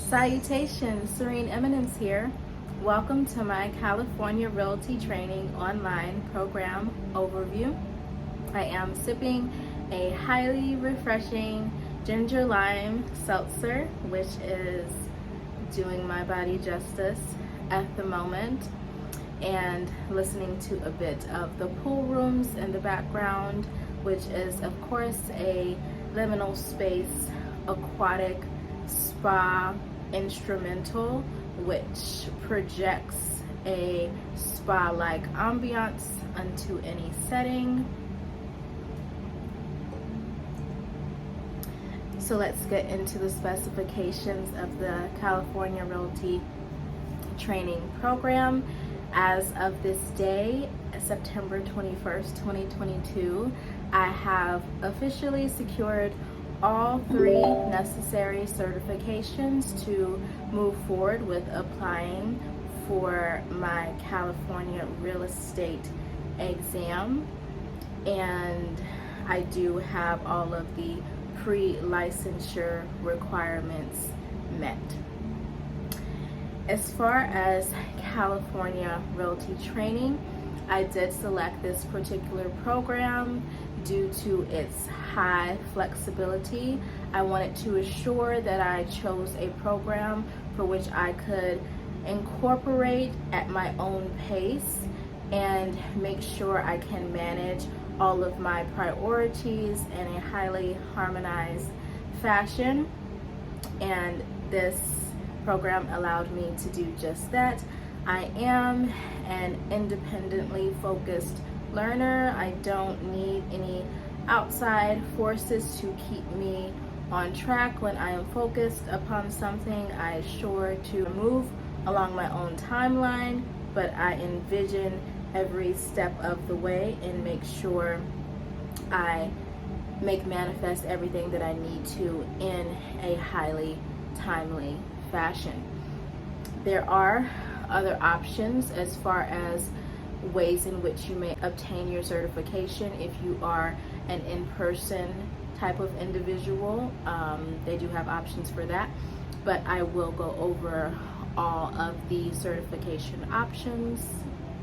Salutations, SereneEminence here. Welcome to my California Realty Training online program overview. I am sipping a highly refreshing ginger lime seltzer, which is doing my body justice at the moment, and listening to a bit of the pool rooms in the background, which is of course a liminal space aquatic spa instrumental which projects a spa-like ambiance onto any setting. So let's get into the specifications of the California Realty Training Program. As of this day, September 21st, 2022, I have officially secured all 3 necessary certifications to move forward with applying for my California real estate exam, and I do have all of the pre-licensure requirements met. As far as California Realty Training, I did select this particular program due to its high flexibility. I wanted to assure that I chose a program for which I could incorporate at my own pace and make sure I can manage all of my priorities in a highly harmonized fashion. And this program allowed me to do just that. I am an independently focused learner. I don't need any outside forces to keep me on track. When I am focused upon something, I am sure to move along my own timeline, but I envision every step of the way and make sure I make manifest everything that I need to in a highly timely fashion. There are other options as far as ways in which you may obtain your certification if you are an in-person type of individual. They do have options for that, but I will go over all of the certification options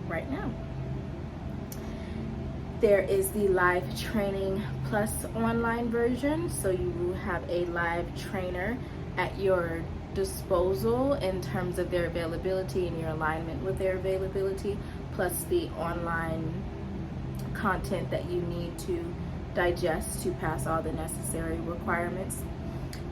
right now. There is the live training plus online version, so you will have a live trainer at your disposal in terms of their availability and your alignment with their availability, plus the online content that you need to digest to pass all the necessary requirements.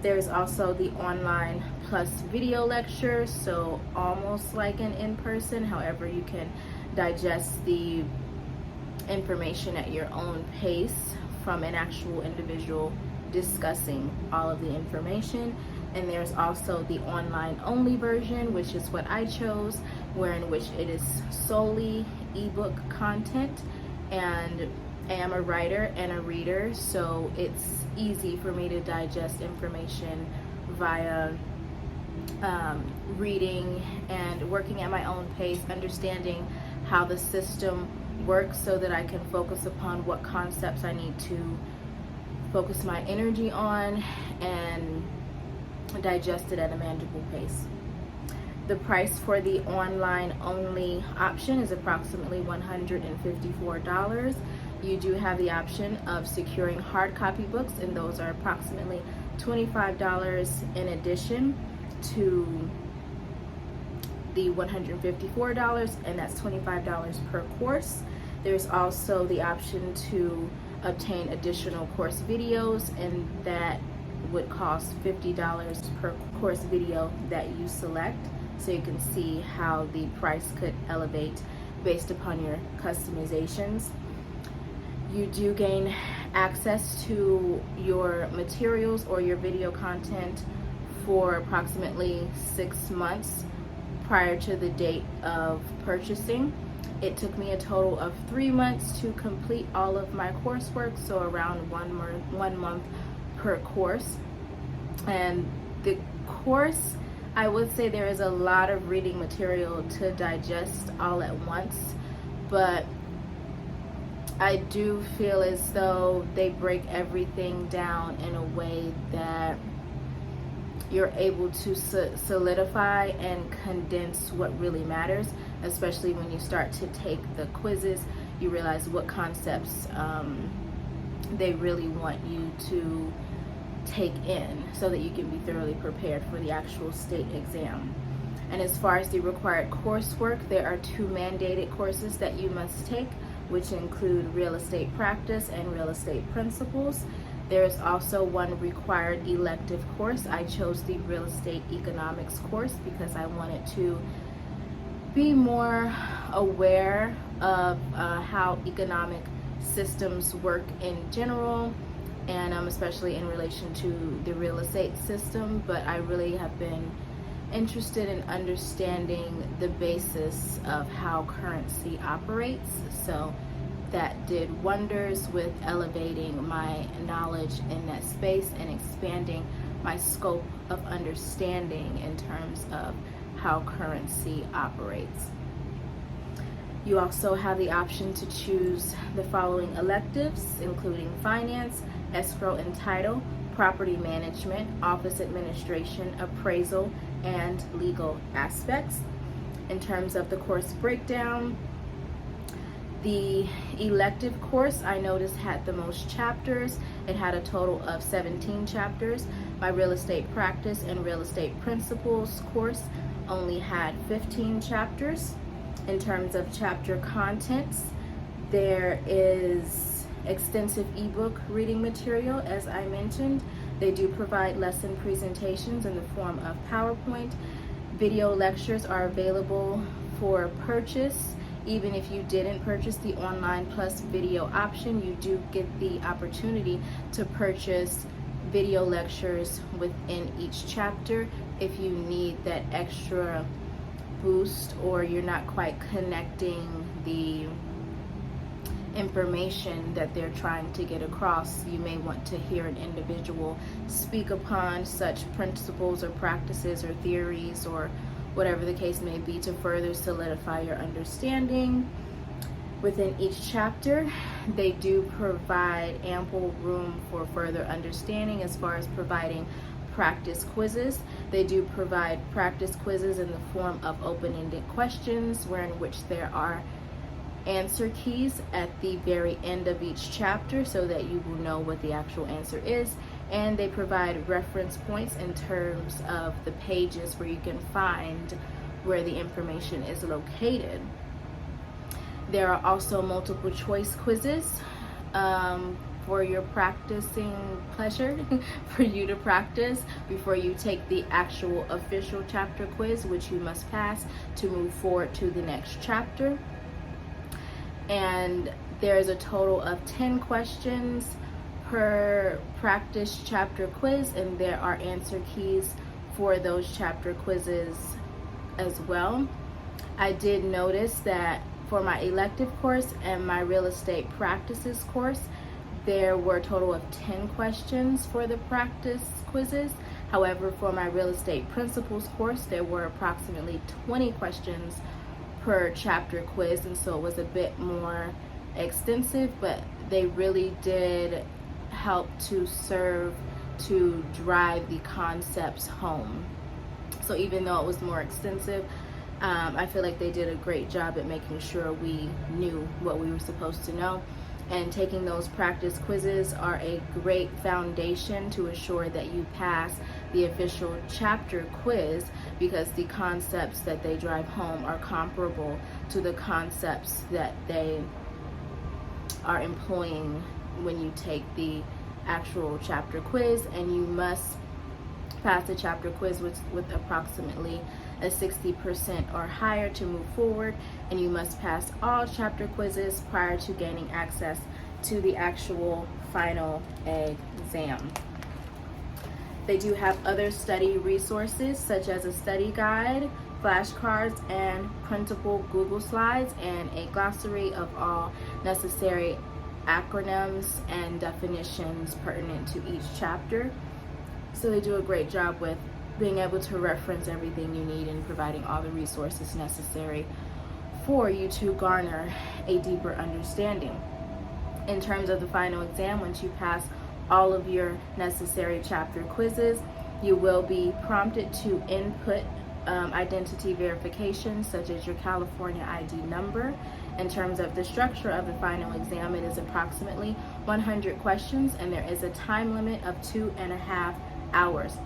There's also the online plus video lecture, so almost like an in-person, however you can digest the information at your own pace from an actual individual discussing all of the information. And there's also the online only version, which is what I chose, wherein which it is solely ebook content, and I am a writer and a reader, so it's easy for me to digest information via reading and working at my own pace, understanding how the system works so that I can focus upon what concepts I need to focus my energy on and digest it at a manageable pace. The price for the online only option is approximately $154. You do have the option of securing hard copy books, and those are approximately $25 in addition to the $154, and that's $25 per course. There's also the option to obtain additional course videos, and that would cost $50 per course video that you select, so you can see how the price could elevate based upon your customizations. You do gain access to your materials or your video content for approximately 6 months prior to the date of purchasing. It took me a total of 3 months to complete all of my coursework, so around 1 month per course. And the course, I would say there is a lot of reading material to digest all at once, but I do feel as though they break everything down in a way that you're able to solidify and condense what really matters, especially when you start to take the quizzes. You realize what concepts they really want you to take in so that you can be thoroughly prepared for the actual state exam. And as far as the required coursework, there are 2 mandated courses that you must take, which include real estate practice and real estate principles. There's also 1 required elective course. I chose the real estate economics course because I wanted to be more aware of how economic systems work in general, and especially in relation to the real estate system. But I really have been interested in understanding the basis of how currency operates. So that did wonders with elevating my knowledge in that space and expanding my scope of understanding in terms of how currency operates. You also have the option to choose the following electives, including finance, escrow and title, property management, office administration, appraisal, and legal aspects. In terms of the course breakdown, the elective course I noticed had the most chapters. It had a total of 17 chapters. My real estate practice and real estate principles course only had 15 chapters. In terms of chapter contents, there is extensive ebook reading material, as I mentioned. They do provide lesson presentations in the form of PowerPoint. Video lectures are available for purchase. Even if you didn't purchase the online plus video option, you do get the opportunity to purchase video lectures within each chapter if you need that extra boost, or you're not quite connecting the information that they're trying to get across. You may want to hear an individual speak upon such principles or practices or theories or whatever the case may be to further solidify your understanding. Within each chapter, they do provide ample room for further understanding as far as providing practice quizzes. They do provide practice quizzes in the form of open-ended questions, wherein which there are answer keys at the very end of each chapter so that you will know what the actual answer is. And they provide reference points in terms of the pages where you can find where the information is located. There are also multiple choice quizzes for your practicing pleasure, for you to practice before you take the actual official chapter quiz, which you must pass to move forward to the next chapter. And there's a total of 10 questions per practice chapter quiz, and there are answer keys for those chapter quizzes as well. I did notice that for my elective course and my real estate practices course, there were a total of 10 questions for the practice quizzes. However, for my real estate principles course, there were approximately 20 questions per chapter quiz, and so it was a bit more extensive, but they really did help to serve to drive the concepts home. So even though it was more extensive, I feel like they did a great job at making sure we knew what we were supposed to know. And taking those practice quizzes are a great foundation to assure that you pass the official chapter quiz, because the concepts that they drive home are comparable to the concepts that they are employing when you take the actual chapter quiz. And you must pass the chapter quiz with approximately a 60% or higher to move forward, and you must pass all chapter quizzes prior to gaining access to the actual final exam. They do have other study resources such as a study guide, flashcards, and printable Google Slides, and a glossary of all necessary acronyms and definitions pertinent to each chapter. So they do a great job with being able to reference everything you need and providing all the resources necessary for you to garner a deeper understanding. In terms of the final exam, once you pass all of your necessary chapter quizzes, You will be prompted to input identity verification, such as your California ID number. In terms of the structure of the final exam, it is approximately 100 questions, and there is a time limit of 2.5 hours.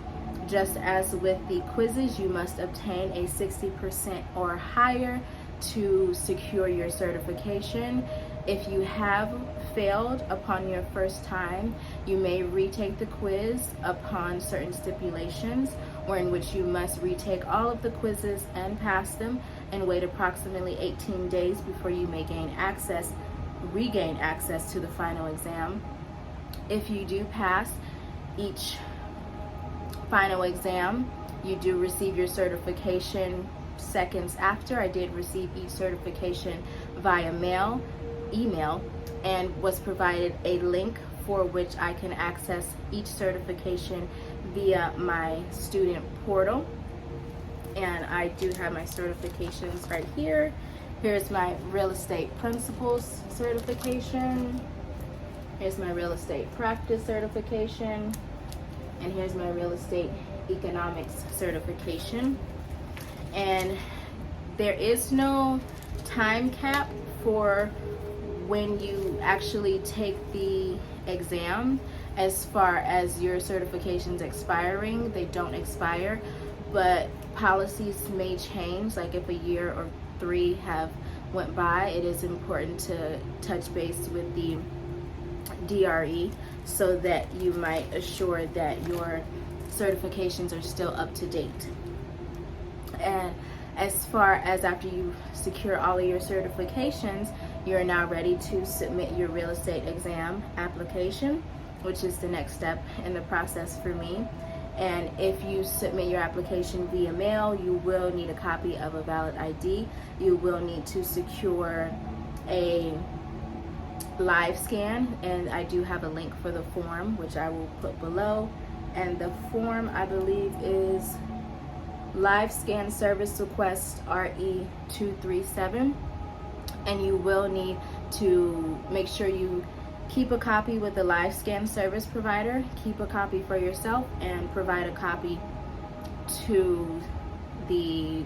Just as with the quizzes, you must obtain a 60% or higher to secure your certification. If you have failed upon your first time, you may retake the quiz upon certain stipulations, or in which you must retake all of the quizzes and pass them and wait approximately 18 days before you may regain access to the final exam. If you do pass each final exam, you do receive your certification seconds after. I did receive each certification via email, and was provided a link for which I can access each certification via my student portal. And I do have my certifications right here. Here's my real estate principles certification. Here's my real estate practice certification. And here's my real estate economics certification. And there is no time cap for when you actually take the exam. As far as your certifications expiring, they don't expire, but policies may change. Like if a year or 3 have went by, it is important to touch base with the DRE so that you might assure that your certifications are still up to date. And as far as after you secure all of your certifications, you're now ready to submit your real estate exam application, which is the next step in the process for me. And if you submit your application via mail, you will need a copy of a valid ID. You will need to secure a live scan, and I do have a link for the form, which I will put below. And the form, I believe, is Live Scan Service Request RE237. And you will need to make sure you keep a copy with the live scan service provider, keep a copy for yourself, and provide a copy to the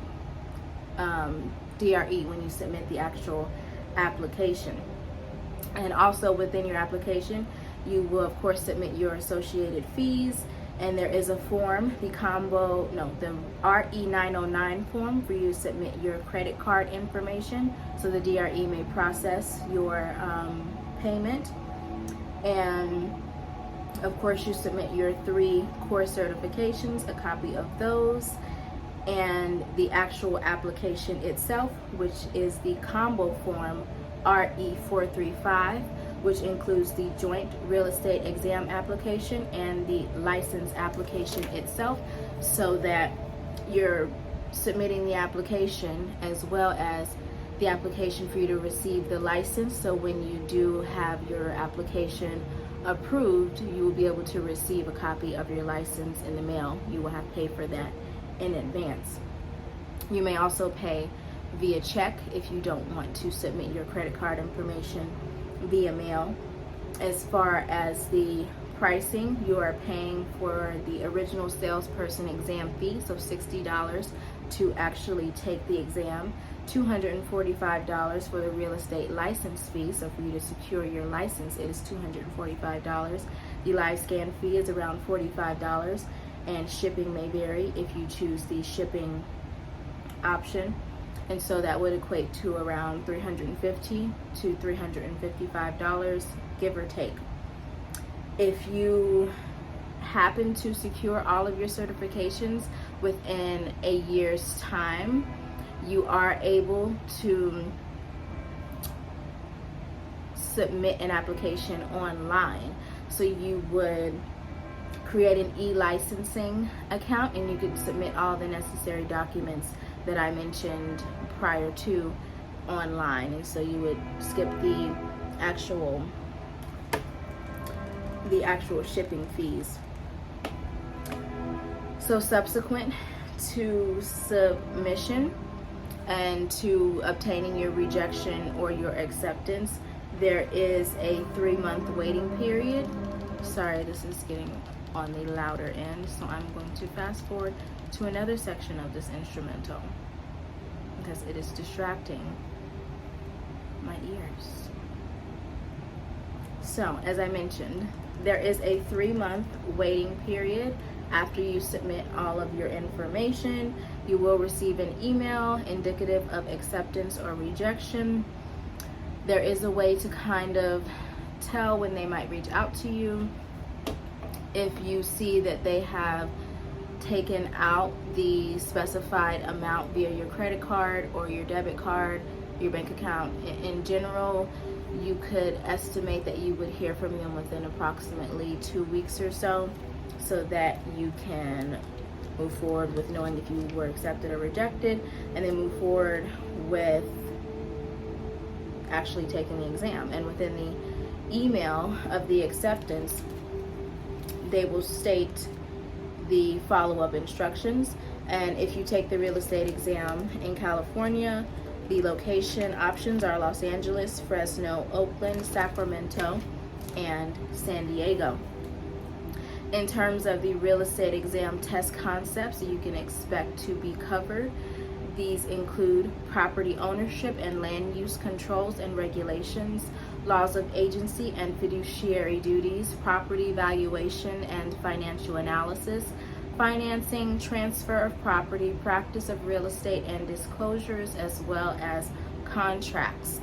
DRE when you submit the actual application. And also within your application, you will of course submit your associated fees, and there is a form, the RE909 form, for you to submit your credit card information so the DRE may process your payment. And of course you submit your 3 core certifications, a copy of those, and the actual application itself, which is the combo form RE435, which includes the joint real estate exam application and the license application itself, so that you're submitting the application as well as the application for you to receive the license. So when you do have your application approved, you will be able to receive a copy of your license in the mail. You will have to pay for that in advance. You may also pay via check if you don't want to submit your credit card information via mail. As far as the pricing, you are paying for the original salesperson exam fee, so $60 to actually take the exam, $245 for the real estate license fee, so for you to secure your license it is $245. The live scan fee is around $45, and shipping may vary if you choose the shipping option. And so that would equate to around $350 to $355, give or take. If you happen to secure all of your certifications within a year's time, you are able to submit an application online. So you would create an e-licensing account, and you can submit all the necessary documents that I mentioned prior to online. And so you would skip the actual shipping fees. So subsequent to submission and to obtaining your rejection or your acceptance, there is a 3-month waiting period. Sorry, this is getting on the louder end, so I'm going to fast forward to another section of this instrumental because it is distracting my ears. So, as I mentioned, there is a 3-month waiting period. After you submit all of your information, you will receive an email indicative of acceptance or rejection. There is a way to kind of tell when they might reach out to you. If you see that they have taken out the specified amount via your credit card or your debit card, your bank account in general, you could estimate that you would hear from them within approximately 2 weeks or so that you can move forward with knowing if you were accepted or rejected, and then move forward with actually taking the exam. And within the email of the acceptance, they will state the follow-up instructions. And if you take the real estate exam in California, the location options are Los Angeles, Fresno, Oakland, Sacramento, and San Diego. In terms of the real estate exam test concepts you can expect to be covered, these include property ownership and land use controls and regulations, laws of agency and fiduciary duties, property valuation and financial analysis, financing, transfer of property, practice of real estate and disclosures, as well as contracts.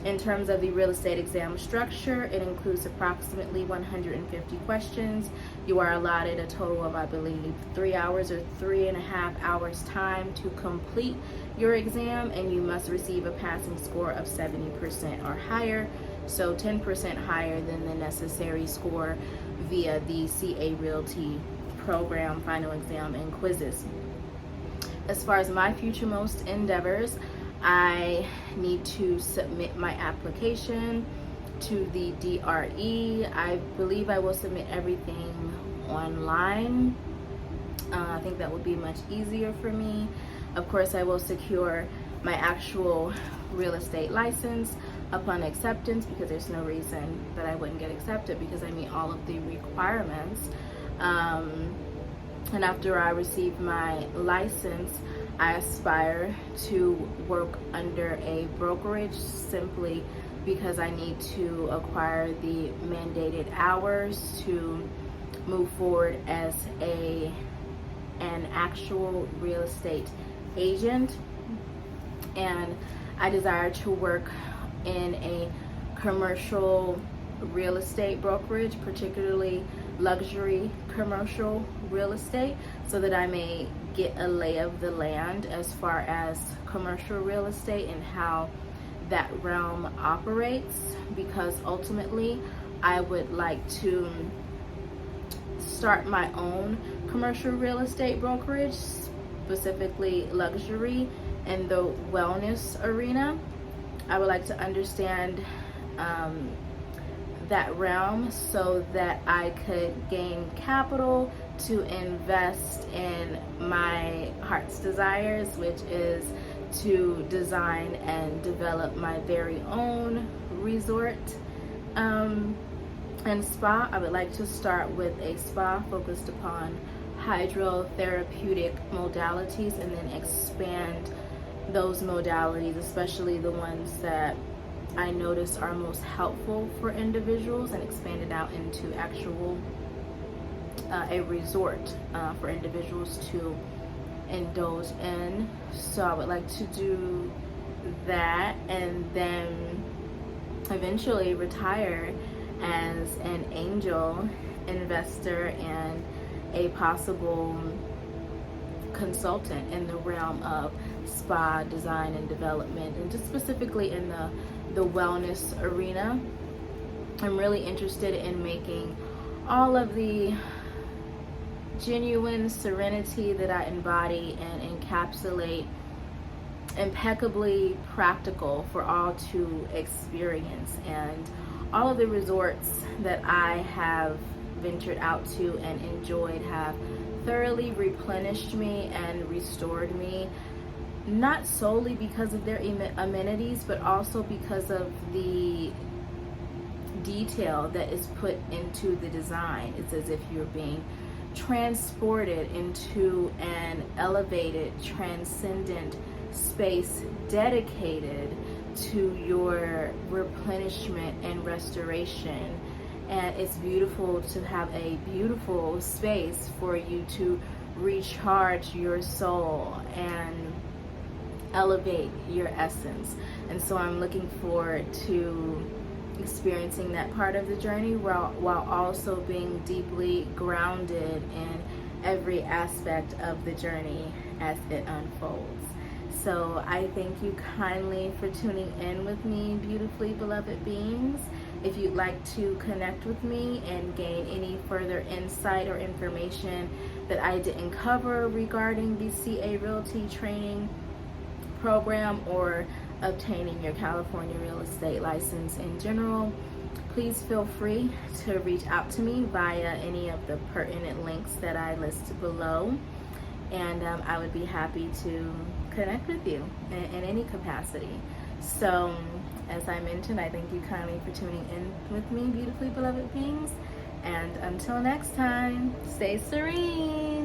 In terms of the real estate exam structure, it includes approximately 150 questions. You are allotted a total of, I believe, 3 hours or 3.5 hours time to complete your exam, and you must receive a passing score of 70% or higher, so 10% higher than the necessary score via the CA Realty program, final exam, and quizzes. As far as my futuremost endeavors, I need to submit my application to the DRE. I believe I will submit everything online. I think that would be much easier for me. Of course, I will secure my actual real estate license upon acceptance, because there's no reason that I wouldn't get accepted because I meet all of the requirements. And after I receive my license, I aspire to work under a brokerage simply because I need to acquire the mandated hours to move forward as an actual real estate agent. And I desire to work in a commercial real estate brokerage, particularly luxury commercial real estate, so that I may get a lay of the land as far as commercial real estate and how that realm operates, because ultimately I would like to start my own commercial real estate brokerage, specifically luxury and the wellness arena. I would like to understand that realm so that I could gain capital to invest in my heart's desires, which is to design and develop my very own resort and spa. I would like to start with a spa focused upon hydrotherapeutic modalities and then expand those modalities, especially the ones that I notice are most helpful for individuals, and expand it out into actual a resort for individuals to indulge in. So I would like to do that and then eventually retire as an angel investor and a possible consultant in the realm of spa design and development, and just specifically in the wellness arena. I'm really interested in making all of the genuine serenity that I embody and encapsulate impeccably practical for all to experience. And all of the resorts that I have ventured out to and enjoyed have thoroughly replenished me and restored me, not solely because of their amenities, but also because of the detail that is put into the design. It's as if you're being transported into an elevated, transcendent space dedicated to your replenishment and restoration. And it's beautiful to have a beautiful space for you to recharge your soul and elevate your essence. And so I'm looking forward to experiencing that part of the journey while also being deeply grounded in every aspect of the journey as it unfolds. So I thank you kindly for tuning in with me, beautifully beloved beings. If you'd like to connect with me and gain any further insight or information that I didn't cover regarding the CA Realty Training program or obtaining your California real estate license in general, please feel free to reach out to me via any of the pertinent links that I list below, and I would be happy to connect with you in any capacity. So as I mentioned, I thank you kindly for tuning in with me, beautifully beloved beings, and until next time, stay serene.